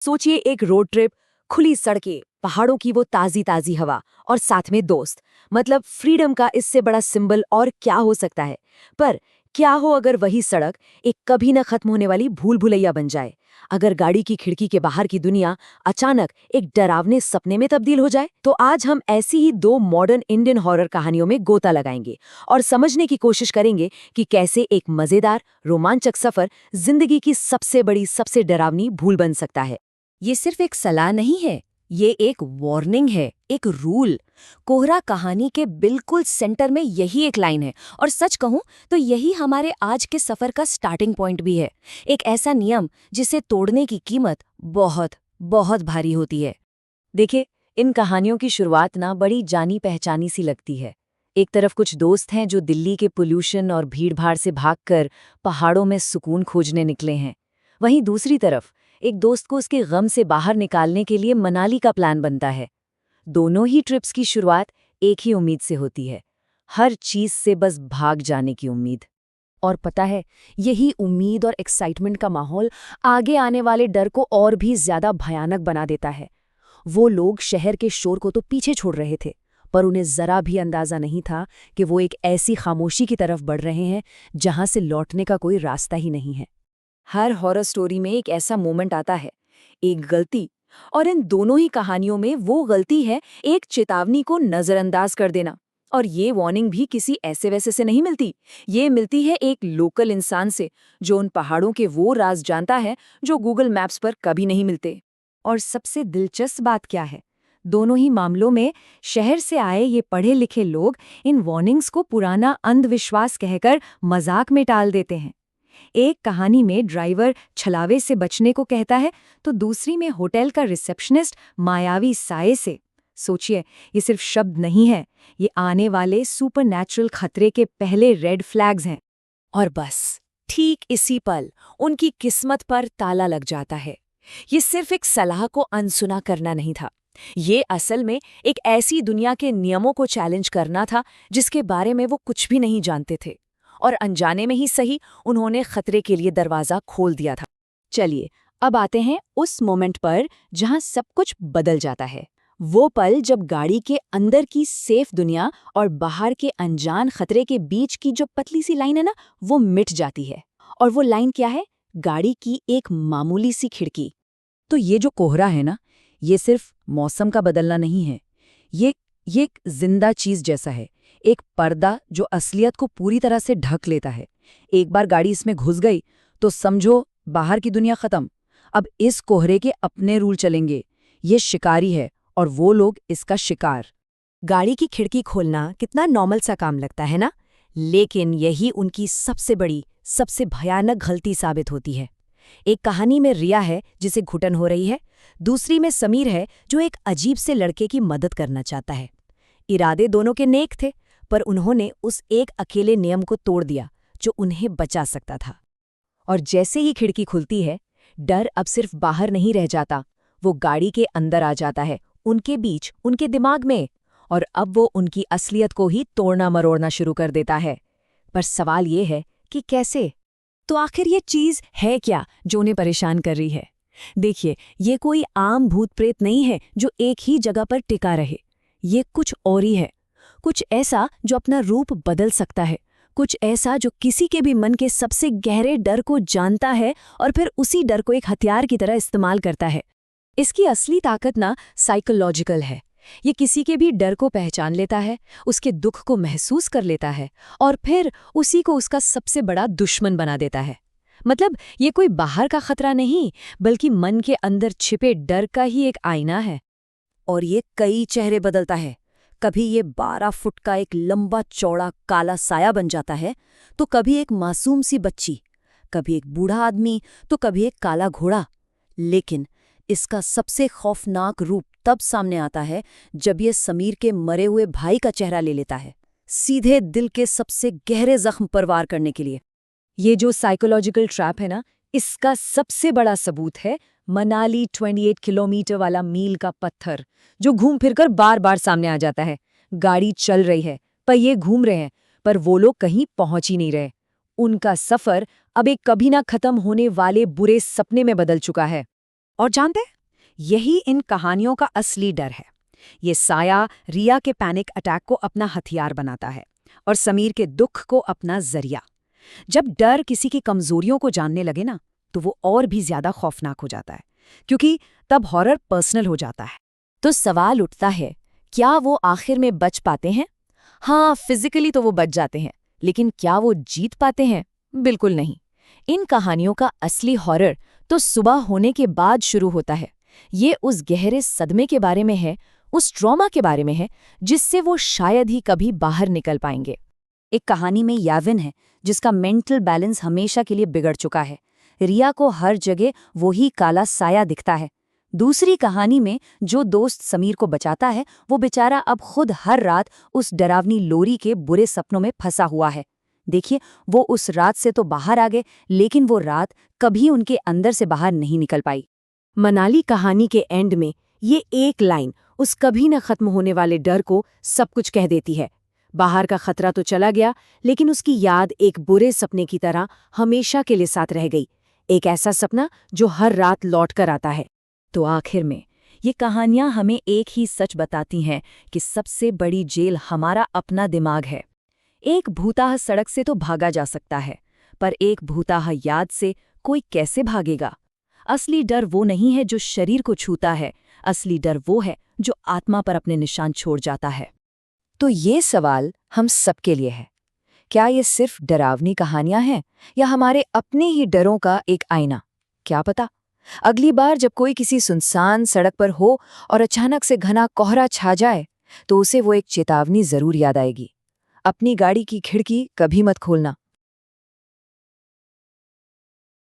सोचिए एक road trip, खुली सड़कें, पहाड़ों की वो ताजी ताजी हवा और साथ में दोस्त। मतलब फ्रीडम का इससे बड़ा सिंबल और क्या हो सकता है। पर क्या हो अगर वही सड़क एक कभी न खत्म होने वाली भूल भुलैया बन जाए। अगर गाड़ी की खिड़की के बाहर की दुनिया अचानक एक डरावने सपने में तब्दील हो जाए। तो आज हम ऐसी ही दो मॉडर्न इंडियन हॉरर कहानियों में गोता लगाएंगे और समझने की कोशिश करेंगे कि कैसे एक मजेदार रोमांचक सफर जिंदगी की सबसे बड़ी सबसे डरावनी भूल बन सकता है। ये सिर्फ एक सलाह नहीं है, ये एक वार्निंग है, एक रूल। कोहरा कहानी के बिल्कुल सेंटर में यही एक लाइन है, और सच कहूं तो यही हमारे आज के सफर का स्टार्टिंग पॉइंट भी है। एक ऐसा नियम जिसे तोड़ने की कीमत बहुत बहुत भारी होती है। देखिए, इन कहानियों की शुरुआत ना बड़ी जानी पहचानी सी लगती है। एक तरफ कुछ दोस्त हैं जो दिल्ली के पोल्यूशन और भीड़भाड़ से भागकर पहाड़ों में सुकून खोजने निकले हैं। वहीं दूसरी तरफ एक दोस्त को उसके गम से बाहर निकालने के लिए मनाली का प्लान बनता है। दोनों ही ट्रिप्स की शुरुआत एक ही उम्मीद से होती है, हर चीज से बस भाग जाने की उम्मीद। और पता है, यही उम्मीद और एक्साइटमेंट का माहौल आगे आने वाले डर को और भी ज्यादा भयानक बना देता है। वो लोग शहर के शोर को तो पीछे छोड़ रहे थे, पर उन्हें जरा भी अंदाजा नहीं था कि वो एक ऐसी खामोशी की तरफ बढ़ रहे हैं जहां से लौटने का कोई रास्ता ही नहीं है। हर हॉरर स्टोरी में एक ऐसा मोमेंट आता है, एक गलती, और इन दोनों ही कहानियों में वो गलती है एक चेतावनी को नजरअंदाज कर देना। और ये वार्निंग भी किसी ऐसे वैसे से नहीं मिलती, ये मिलती है एक लोकल इंसान से जो उन पहाड़ों के वो राज जानता है जो गूगल मैप्स पर कभी नहीं मिलते। और सबसे दिलचस्प बात क्या है, दोनों ही मामलों में शहर से आए ये पढ़े लिखे लोग इन वार्निंग्स को पुराना अंधविश्वास कहकर मजाक में टाल देते हैं। एक कहानी में ड्राइवर छलावे से बचने को कहता है, तो दूसरी में होटल का रिसेप्शनिस्ट मायावी साये से। सोचिए, ये सिर्फ शब्द नहीं है, ये आने वाले सुपरनैचुरल खतरे के पहले रेड फ्लैग्स हैं। और बस ठीक इसी पल उनकी किस्मत पर ताला लग जाता है। ये सिर्फ एक सलाह को अनसुना करना नहीं था, ये असल में एक ऐसी दुनिया के नियमों को चैलेंज करना था जिसके बारे में वो कुछ भी नहीं जानते थे। और अनजाने में ही सही, उन्होंने खतरे के लिए दरवाज़ा खोल दिया था। चलिए, अब आते हैं उस मोमेंट पर जहां सब कुछ बदल जाता है। वो पल जब गाड़ी के अंदर की सेफ दुनिया और बाहर के अनजान खतरे के बीच की जो पतली सी लाइन है ना, वो मिट जाती है। और वो लाइन क्या है? गाड़ी की एक मामूली सी खिड़की। तो ये जो कोहरा है ना, ये सिर्फ मौसम का बदलना नहीं है, ये एक जिंदा चीज जैसा है, एक पर्दा जो असलियत को पूरी तरह से ढक लेता है। एक बार गाड़ी इसमें घुस गई तो समझो बाहर की दुनिया खत्म। अब इस कोहरे के अपने रूल चलेंगे। ये शिकारी है और वो लोग इसका शिकार। गाड़ी की खिड़की खोलना कितना नॉर्मल सा काम लगता है ना, लेकिन यही उनकी सबसे बड़ी सबसे भयानक गलती साबित होती है। एक कहानी में रिया है जिसे घुटन हो रही है, दूसरी में समीर है जो एक अजीब से लड़के की मदद करना चाहता है। इरादे दोनों के नेक थे, पर उन्होंने उस एक अकेले नियम को तोड़ दिया जो उन्हें बचा सकता था। और जैसे ही खिड़की खुलती है, डर अब सिर्फ बाहर नहीं रह जाता, वो गाड़ी के अंदर आ जाता है, उनके बीच, उनके दिमाग में। और अब वो उनकी असलियत को ही तोड़ना मरोड़ना शुरू कर देता है। पर सवाल ये है कि कैसे? तो आखिर ये चीज है क्या जो उन्हें परेशान कर रही है? देखिए, ये कोई आम भूत प्रेत नहीं है जो एक ही जगह पर टिका रहे। ये कुछ और ही है, कुछ ऐसा जो अपना रूप बदल सकता है, कुछ ऐसा जो किसी के भी मन के सबसे गहरे डर को जानता है और फिर उसी डर को एक हथियार की तरह इस्तेमाल करता है। इसकी असली ताकत ना साइकोलॉजिकल है। ये किसी के भी डर को पहचान लेता है, उसके दुख को महसूस कर लेता है और फिर उसी को उसका सबसे बड़ा दुश्मन बना देता है। मतलब ये कोई बाहर का खतरा नहीं, बल्कि मन के अंदर छिपे डर का ही एक आईना है। और ये कई चेहरे बदलता है। कभी ये 12 फुट का एक लंबा चौड़ा काला साया बन जाता है, तो कभी एक मासूम सी बच्ची, कभी एक बूढ़ा आदमी, तो कभी एक काला घोड़ा। लेकिन इसका सबसे खौफनाक रूप तब सामने आता है जब ये समीर के मरे हुए भाई का चेहरा ले लेता है, सीधे दिल के सबसे गहरे जख्म पर वार करने के लिए। ये जो साइकोलॉजिकल ट्रैप है ना, इसका सबसे बड़ा सबूत है मनाली 28 किलोमीटर वाला मील का पत्थर, जो घूम फिरकर बार बार सामने आ जाता है। गाड़ी चल रही है, पहिए घूम रहे हैं, पर वो लोग कहीं पहुंच ही नहीं रहे। उनका सफर अब एक कभी ना खत्म होने वाले बुरे सपने में बदल चुका है। और जानते हैं, यही इन कहानियों का असली डर है। ये साया रिया के पैनिक अटैक को अपना हथियार बनाता है और समीर के दुख को अपना जरिया। जब डर किसी की कमजोरियों को जानने लगे ना, तो वो और भी ज्यादा खौफनाक हो जाता है, क्योंकि तब हॉरर पर्सनल हो जाता है। तो सवाल उठता है, क्या वो आखिर में बच पाते हैं? हाँ, फिजिकली तो वो बच जाते हैं, लेकिन क्या वो जीत पाते हैं? बिल्कुल नहीं। इन कहानियों का असली हॉरर तो सुबह होने के बाद शुरू होता है। ये उस गहरे सदमे के बारे में है, उस ट्रॉमा के बारे में है, जिससे वो शायद ही कभी बाहर निकल पाएंगे। एक कहानी में याविन है, जिसका मेंटल बैलेंस हमेशा के लिए बिगड़ चुका है। रिया को हर जगह वही काला साया दिखता है। दूसरी कहानी में जो दोस्त समीर को बचाता है, वो बेचारा अब खुद हर रात उस डरावनी लोरी के बुरे सपनों में फंसा हुआ है। देखिए, वो उस रात से तो बाहर आ गए, लेकिन वो रात कभी उनके अंदर से बाहर नहीं निकल पाई। मनाली कहानी के एंड में ये एक लाइन उस कभी न खत्म होने वाले डर को सब कुछ कह देती है। बाहर का खतरा तो चला गया, लेकिन उसकी याद एक बुरे सपने की तरह हमेशा के लिए साथ रह गई। एक ऐसा सपना जो हर रात लौट कर आता है। तो आखिर में ये कहानियां हमें एक ही सच बताती हैं कि सबसे बड़ी जेल हमारा अपना दिमाग है। एक भूताह सड़क से तो भागा जा सकता है, पर एक भूताह याद से कोई कैसे भागेगा? असली डर वो नहीं है जो शरीर को छूता है, असली डर वो है जो आत्मा पर अपने निशान छोड़ जाता है। तो ये सवाल हम सबके लिए है। क्या ये सिर्फ डरावनी कहानियां हैं, या हमारे अपने ही डरों का एक आईना? क्या पता, अगली बार जब कोई किसी सुनसान सड़क पर हो और अचानक से घना कोहरा छा जाए, तो उसे वो एक चेतावनी जरूर याद आएगी। अपनी गाड़ी की खिड़की कभी मत खोलना,